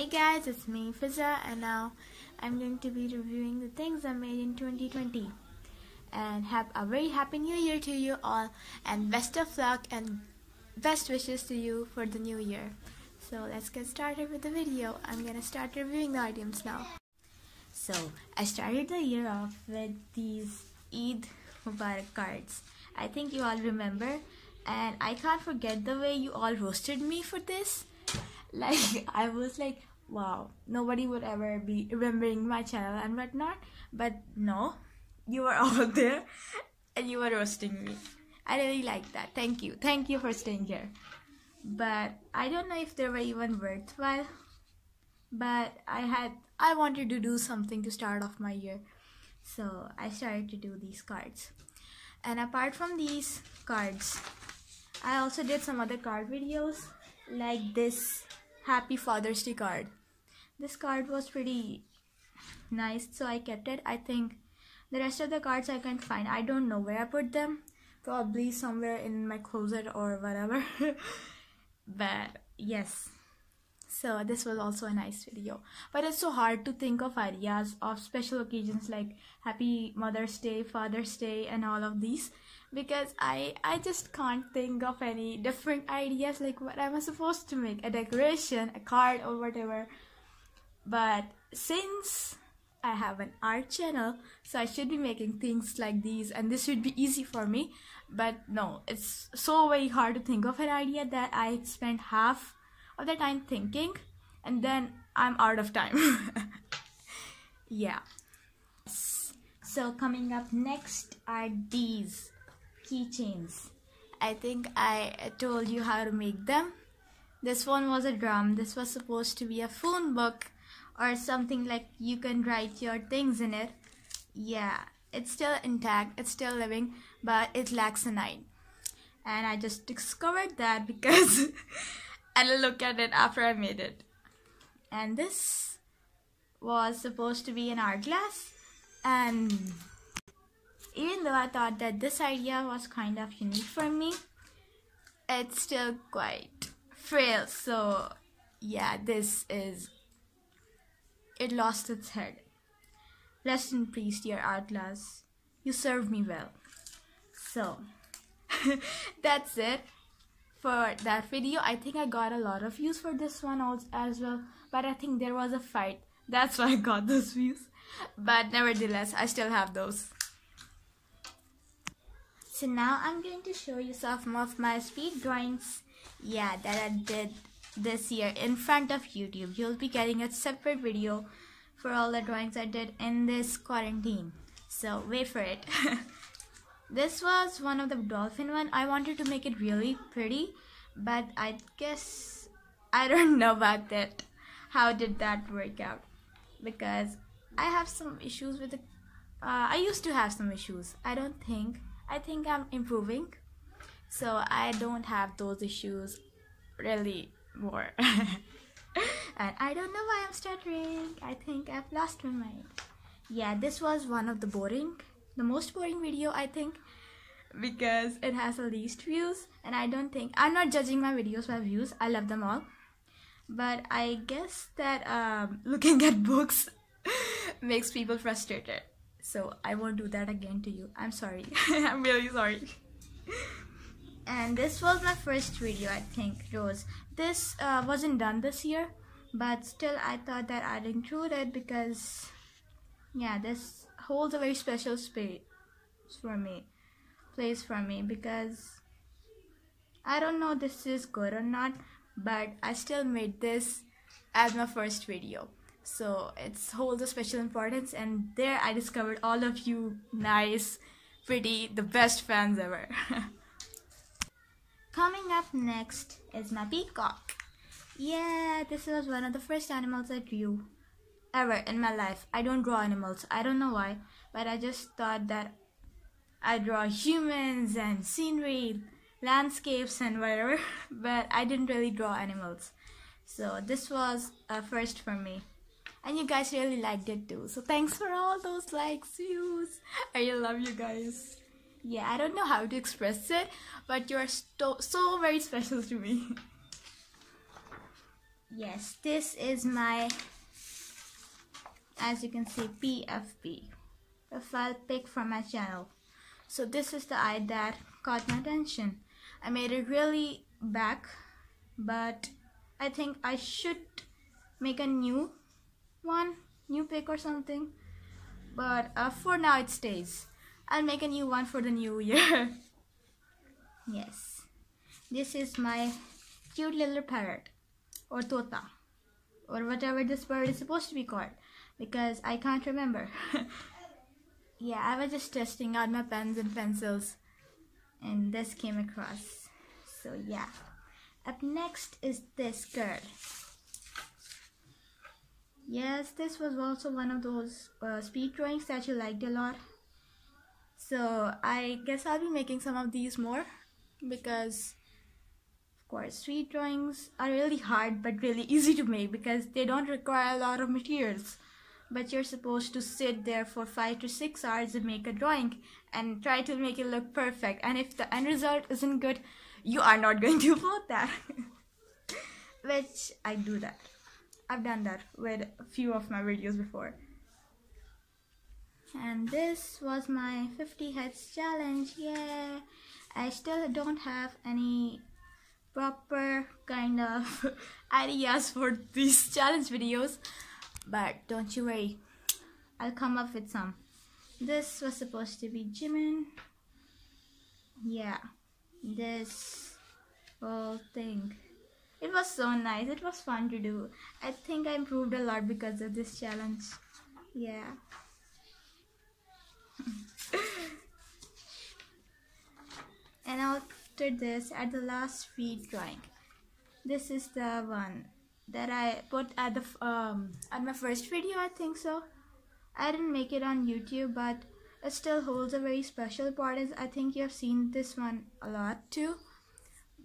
Hey guys, it's me Fizza, and now I'm going to be reviewing the things I made in 2020. And have a very happy new year to you all, and best of luck and best wishes to you for the new year. So let's get started with the video. I'm gonna start reviewing the items now. So I started the year off with these Eid Mubarak cards. I think you all remember, and I can't forget the way you all roasted me for this. Like, I was like, wow, nobody would ever be remembering my channel and whatnot. But no, you were all there and you were roasting me. I really like that. Thank you for staying here. But I don't know if they were even worthwhile, but I wanted to do something to start off my year, so I started to do these cards. And apart from these cards, I also did some other card videos, like this Happy Father's Day card. This card was pretty nice, so I kept it. I think the rest of the cards I can't find. I don't know where I put them. Probably somewhere in my closet or whatever. But yes, so this was also a nice video. But it's so hard to think of ideas of special occasions like Happy Mother's Day, Father's Day, and all of these, because I just can't think of any different ideas, like what am I supposed to make, a decoration, a card, or whatever. But since I have an art channel, so I should be making things like these, and this should be easy for me. But no, it's so very hard to think of an idea that I spent half of the time thinking, and then I'm out of time. Yeah. So coming up next are these keychains. I think I told you how to make them. This one was a drum. This was supposed to be a phone book or something, like you can write your things in it. Yeah, it's still intact, it's still living, but it lacks an eye. And I just discovered that because I looked at it after I made it. And this was supposed to be an art glass, and even though I thought that this idea was kind of unique for me, it's still quite frail. So yeah, it lost its head. Rest in peace, dear art glass. You served me well. So that's it for that video. I think I got a lot of views for this one also as well, but I think there was a fight. That's why I got those views. But nevertheless, I still have those. So now I'm going to show you some of my speed drawings, that I did this year in front of YouTube. You'll be getting a separate video for all the drawings I did in this quarantine, so wait for it. This was one of the dolphin one. I wanted to make it really pretty, but I guess I don't know about that. How did that work out? Because I have some issues with the I used to have some issues. I think I'm improving, so I don't have those issues really more. And I don't know why I'm stuttering. I think I've lost my mind. Yeah, this was one of the most boring video, I think, because it has the least views. And I'm not judging my videos by views. I love them all, but I guess that looking at books makes people frustrated. So I won't do that again to you. I'm sorry. I'm really sorry. And this was my first video, I think, Rose. This wasn't done this year, but still I thought that I'd include it because, yeah, this holds a very special place for me, because I don't know if this is good or not, but I still made this as my first video. So it holds a special importance, and there I discovered all of you nice, pretty, the best fans ever. Coming up next is my peacock. Yeah, this was one of the first animals I drew ever in my life. I don't draw animals. I don't know why, but I just thought that I draw humans and scenery, landscapes and whatever, but I didn't really draw animals. So this was a first for me. And you guys really liked it too. So thanks for all those likes, views. I really love you guys. Yeah, I don't know how to express it, but you are so very special to me. Yes, this is my, as you can see, PFP, profile pic from my channel. So this is the eye that caught my attention. I made it really back, but I think I should make a new pic or something. But for now it stays. I'll make a new one for the new year. Yes, this is my cute little parrot, or tota, or whatever this bird is supposed to be called, because I can't remember. Yeah, I was just testing out my pens and pencils, and this came across. So yeah, up next is this girl. Yes, this was also one of those speed drawings that you liked a lot. So I guess I'll be making some of these more, because of course speed drawings are really hard but really easy to make, because they don't require a lot of materials. But you're supposed to sit there for 5 to 6 hours and make a drawing and try to make it look perfect. And if the end result isn't good, you are not going to upload that. Which I do that. I've done that with a few of my videos before. And this was my 50 heads challenge. Yeah, I still don't have any proper kind of ideas for these challenge videos, but don't you worry, I'll come up with some. This was supposed to be Jimin. Yeah, this whole thing. It was so nice. It was fun to do. I think I improved a lot because of this challenge. Yeah. And after this, at the last speed drawing, this is the one that I put at my first video, I think so. I didn't make it on YouTube, but it still holds a very special importance. I think you have seen this one a lot too,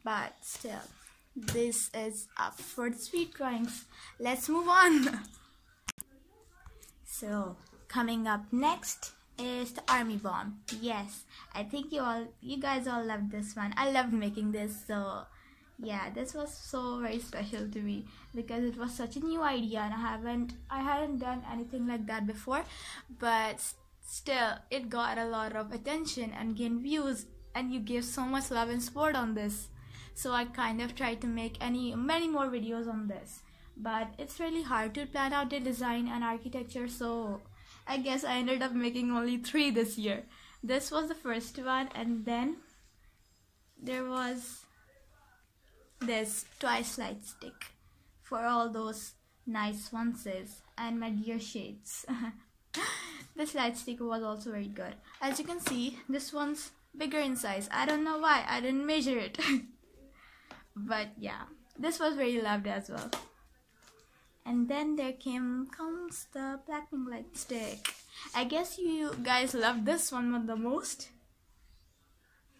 but still, this is up for the speed drawings. Let's move on. So coming up next is the army bomb. Yes, I think you guys all loved this one. I loved making this. So yeah, this was so very special to me, because it was such a new idea and I hadn't done anything like that before. But still, it got a lot of attention and gained views, and you gave so much love and support on this. So I kind of tried to make many more videos on this, but it's really hard to plan out the design and architecture, so I guess I ended up making only 3 this year. This was the first one, and then there was this twice light stick for all those nice onces and my dear shades. This light stick was also very good. As you can see, this one's bigger in size. I don't know why, I didn't measure it. But yeah, this was very loved as well. And then there comes the Blackpink light stick. I guess you guys loved this one the most.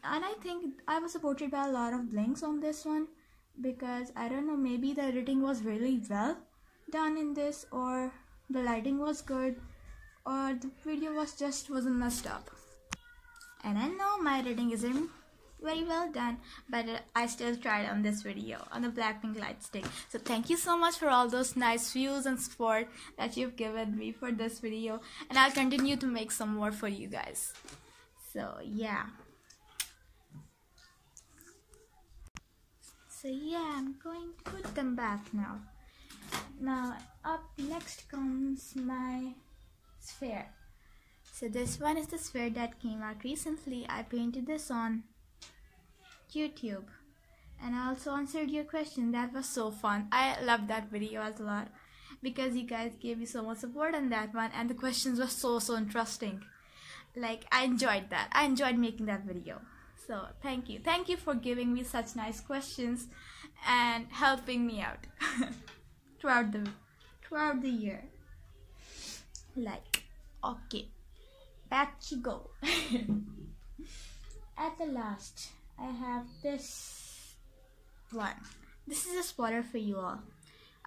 And I think I was supported by a lot of blinks on this one, because I don't know, maybe the editing was really well done in this, or the lighting was good, or the video wasn't messed up. And I know my editing isn't very well done, but I still tried on this video on the Blackpink light stick. So thank you so much for all those nice views and support that you've given me for this video, and I'll continue to make some more for you guys. So yeah. So yeah, I'm going to put them back now. Now up next comes my sphere. So this one is the sphere that came out recently. I painted this on YouTube, and I also answered your question. That was so fun. I loved that video as a lot, because you guys gave me so much support on that one, and the questions were so interesting. Like, I enjoyed that. I enjoyed making that video. So thank you for giving me such nice questions and helping me out throughout the year. Like, okay, back you go. At the last, I have this one. This is a spoiler for you all.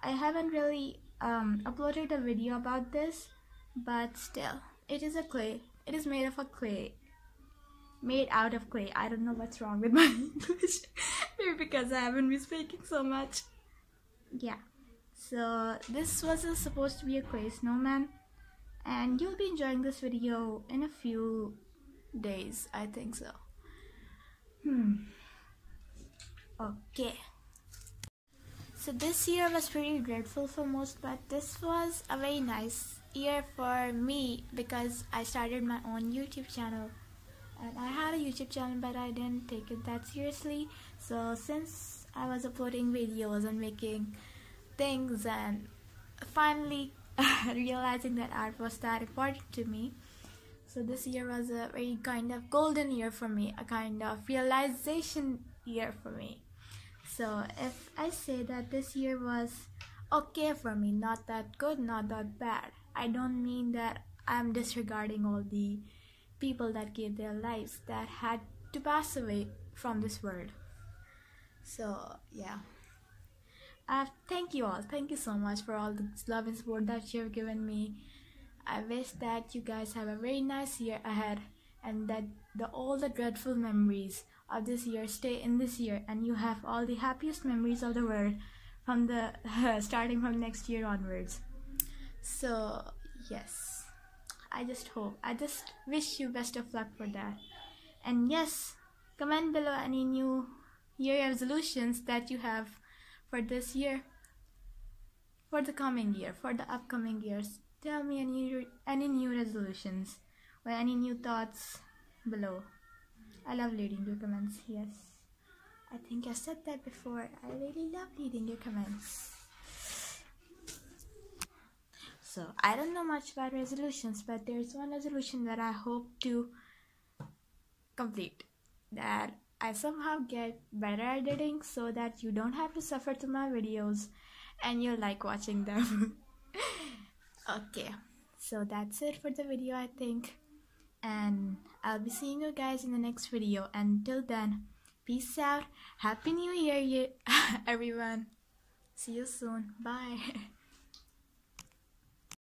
I haven't really uploaded a video about this, but still, it is a clay. It is made of a clay. Made out of clay. I don't know what's wrong with my English. Maybe because I haven't been speaking so much. Yeah. So this was supposed to be a clay snowman, and you'll be enjoying this video in a few days, I think so. Okay. So this year was pretty dreadful for most, but this was a very nice year for me because I started my own YouTube channel. And I had a YouTube channel, but I didn't take it that seriously. So since I was uploading videos and making things and finally realizing that art was that important to me, so this year was a very kind of golden year for me, a kind of realization year for me. So if I say that this year was okay for me, not that good, not that bad, I don't mean that I'm disregarding all the people that gave their lives, that had to pass away from this world. So yeah, thank you all. Thank you so much for all the love and support that you have given me. I wish that you guys have a very nice year ahead, and that all the dreadful memories of this year stay in this year, and you have all the happiest memories of the world from the starting from next year onwards. So yes, I just wish you best of luck for that. And yes, comment below any new year resolutions that you have for this year, for the coming year, for the upcoming years. Tell me any new resolutions or any new thoughts below. I love reading your comments. Yes, I think I said that before. I really love reading your comments. So I don't know much about resolutions, but there's one resolution that I hope to complete, that I somehow get better at editing so that you don't have to suffer through my videos and you like watching them. Okay, so that's it for the video, I think, and I'll be seeing you guys in the next video. Until then, peace out. Happy New Year, everyone. See you soon. Bye.